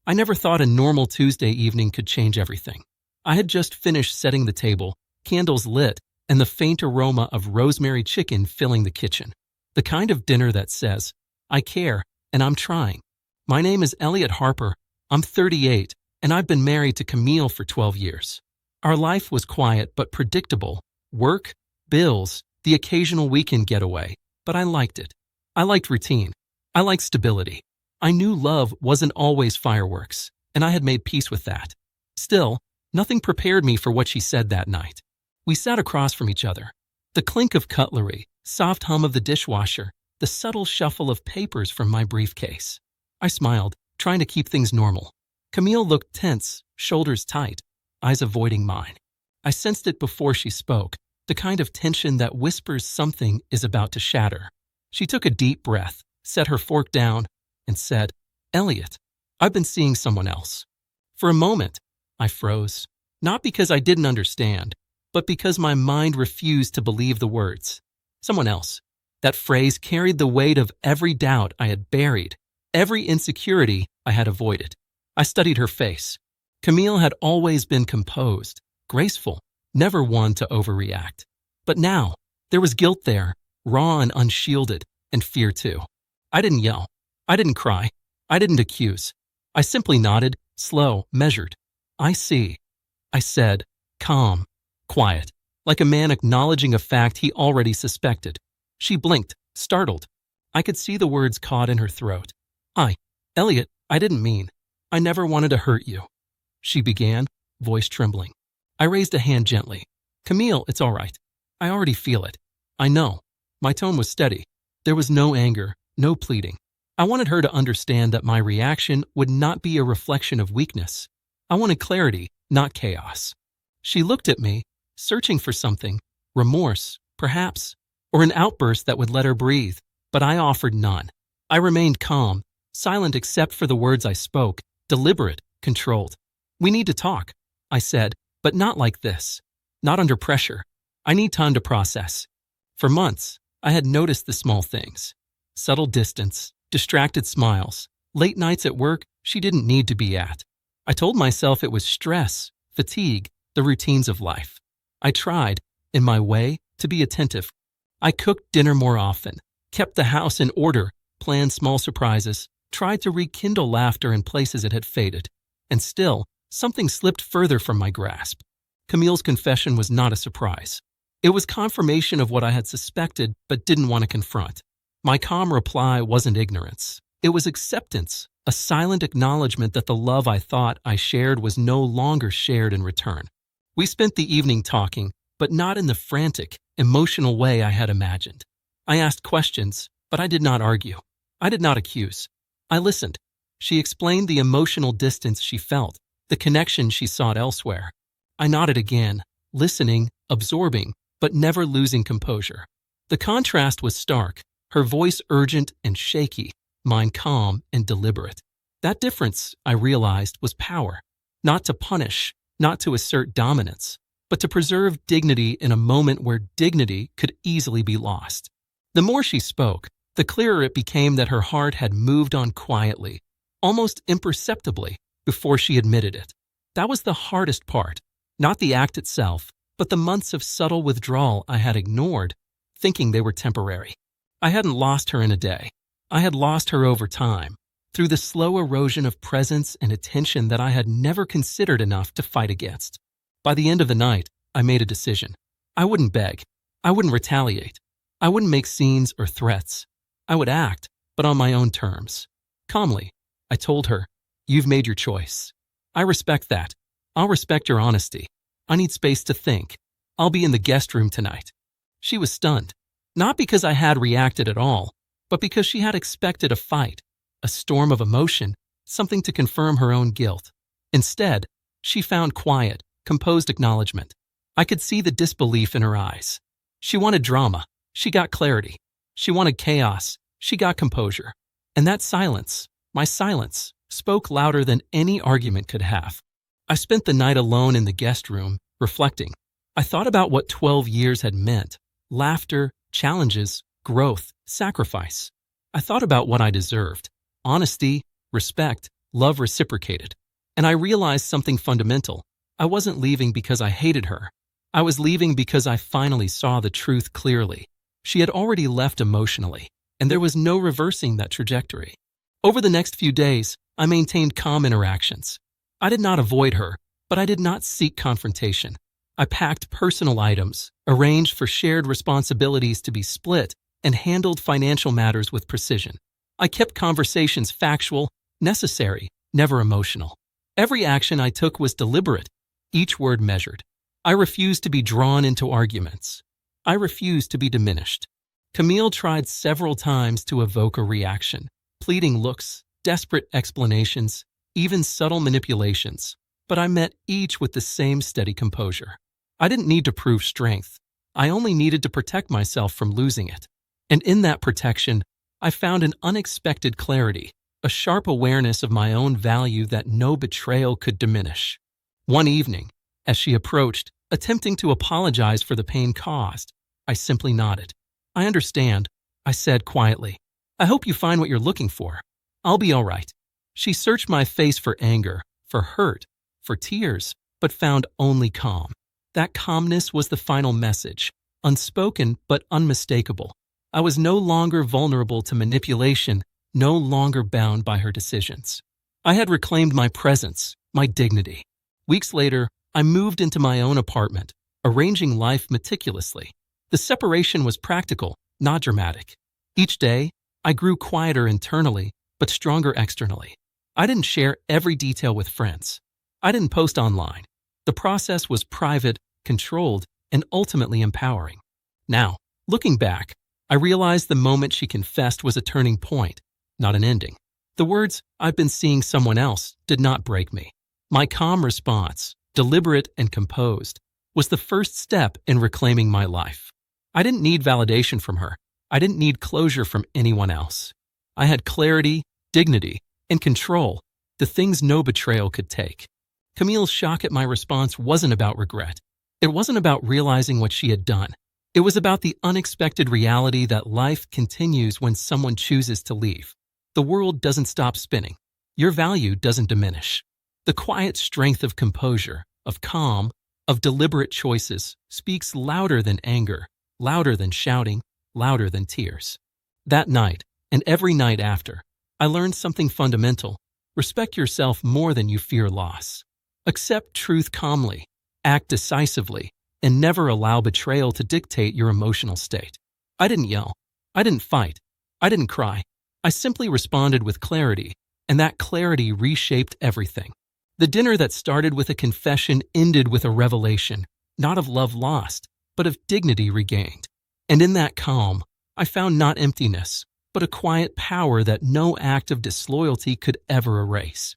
I never thought a normal Tuesday evening could change everything. I had just finished setting the table, candles lit, and the faint aroma of rosemary chicken filling the kitchen. The kind of dinner that says, I care, and I'm trying. My name is Elliot Harper. I'm 38, and I've been married to Camille for 12 years. Our life was quiet but predictable. Work, bills, the occasional weekend getaway, but I liked it. I liked routine. I liked stability. I knew love wasn't always fireworks, and I had made peace with that. Still, nothing prepared me for what she said that night. We sat across from each other. The clink of cutlery, soft hum of the dishwasher, the subtle shuffle of papers from my briefcase. I smiled, trying to keep things normal. Camille looked tense, shoulders tight, eyes avoiding mine. I sensed it before she spoke, the kind of tension that whispers something is about to shatter. She took a deep breath, set her fork down, and said, Elliot, I've been seeing someone else. For a moment, I froze, not because I didn't understand, but because my mind refused to believe the words. Someone else. That phrase carried the weight of every doubt I had buried, every insecurity I had avoided. I studied her face. Camille had always been composed, graceful, never one to overreact. But now, there was guilt there, raw and unshielded, and fear too. I didn't yell. I didn't cry. I didn't accuse. I simply nodded, slow, measured. I see. I said, calm, quiet, like a man acknowledging a fact he already suspected. She blinked, startled. I could see the words caught in her throat. Elliot, I didn't mean. I never wanted to hurt you. She began, voice trembling. I raised a hand gently. Camille, it's all right. I already feel it. I know. My tone was steady. There was no anger, no pleading. I wanted her to understand that my reaction would not be a reflection of weakness. I wanted clarity, not chaos. She looked at me, searching for something, remorse, perhaps, or an outburst that would let her breathe, but I offered none. I remained calm, silent except for the words I spoke, deliberate, controlled. We need to talk, I said, but not like this. Not under pressure. I need time to process. For months, I had noticed the small things. Subtle distance, distracted smiles, late nights at work she didn't need to be at. I told myself it was stress, fatigue, the routines of life. I tried, in my way, to be attentive. I cooked dinner more often, kept the house in order, planned small surprises, tried to rekindle laughter in places it had faded. And still, something slipped further from my grasp. Camille's confession was not a surprise. It was confirmation of what I had suspected but didn't want to confront. My calm reply wasn't ignorance. It was acceptance, a silent acknowledgement that the love I thought I shared was no longer shared in return. We spent the evening talking, but not in the frantic, emotional way I had imagined. I asked questions, but I did not argue. I did not accuse. I listened. She explained the emotional distance she felt, the connection she sought elsewhere. I nodded again, listening, absorbing, but never losing composure. The contrast was stark, her voice urgent and shaky, mine calm and deliberate. That difference, I realized, was power. Not to punish, not to assert dominance, but to preserve dignity in a moment where dignity could easily be lost. The more she spoke, the clearer it became that her heart had moved on quietly, almost imperceptibly, before she admitted it. That was the hardest part, not the act itself, but the months of subtle withdrawal I had ignored, thinking they were temporary. I hadn't lost her in a day. I had lost her over time, through the slow erosion of presence and attention that I had never considered enough to fight against. By the end of the night, I made a decision. I wouldn't beg. I wouldn't retaliate. I wouldn't make scenes or threats. I would act, but on my own terms. Calmly, I told her, "You've made your choice. I respect that. I'll respect your honesty. I need space to think. I'll be in the guest room tonight." She was stunned, not because I had reacted at all, but because she had expected a fight, a storm of emotion, something to confirm her own guilt. Instead, she found quiet, composed acknowledgement. I could see the disbelief in her eyes. She wanted drama. She got clarity. She wanted chaos. She got composure. And that silence, my silence, spoke louder than any argument could have. I spent the night alone in the guest room, reflecting. I thought about what 12 years had meant. Laughter, challenges, growth, sacrifice. I thought about what I deserved. Honesty, respect, love reciprocated. And I realized something fundamental. I wasn't leaving because I hated her. I was leaving because I finally saw the truth clearly. She had already left emotionally, and there was no reversing that trajectory. Over the next few days, I maintained calm interactions. I did not avoid her, but I did not seek confrontation. I packed personal items, arranged for shared responsibilities to be split, and handled financial matters with precision. I kept conversations factual, necessary, never emotional. Every action I took was deliberate, each word measured. I refused to be drawn into arguments. I refused to be diminished. Camille tried several times to evoke a reaction, pleading looks, desperate explanations, even subtle manipulations, but I met each with the same steady composure. I didn't need to prove strength. I only needed to protect myself from losing it. And in that protection, I found an unexpected clarity, a sharp awareness of my own value that no betrayal could diminish. One evening, as she approached, attempting to apologize for the pain caused, I simply nodded. "I understand," I said quietly. "I hope you find what you're looking for. I'll be all right." She searched my face for anger, for hurt, for tears, but found only calm. That calmness was the final message, unspoken but unmistakable. I was no longer vulnerable to manipulation, no longer bound by her decisions. I had reclaimed my presence, my dignity. Weeks later, I moved into my own apartment, arranging life meticulously. The separation was practical, not dramatic. Each day, I grew quieter internally, but stronger externally. I didn't share every detail with friends. I didn't post online. The process was private, controlled, and ultimately empowering. Now, looking back, I realized the moment she confessed was a turning point, not an ending. The words, "I've been seeing someone else," did not break me. My calm response, deliberate and composed, was the first step in reclaiming my life. I didn't need validation from her. I didn't need closure from anyone else. I had clarity, dignity, and control, the things no betrayal could take. Camille's shock at my response wasn't about regret. It wasn't about realizing what she had done. It was about the unexpected reality that life continues when someone chooses to leave. The world doesn't stop spinning. Your value doesn't diminish. The quiet strength of composure, of calm, of deliberate choices speaks louder than anger, louder than shouting, louder than tears. That night, and every night after, I learned something fundamental. Respect yourself more than you fear loss. Accept truth calmly, act decisively, and never allow betrayal to dictate your emotional state. I didn't yell. I didn't fight. I didn't cry. I simply responded with clarity, and that clarity reshaped everything. The dinner that started with a confession ended with a revelation, not of love lost, but of dignity regained. And in that calm, I found not emptiness, but a quiet power that no act of disloyalty could ever erase.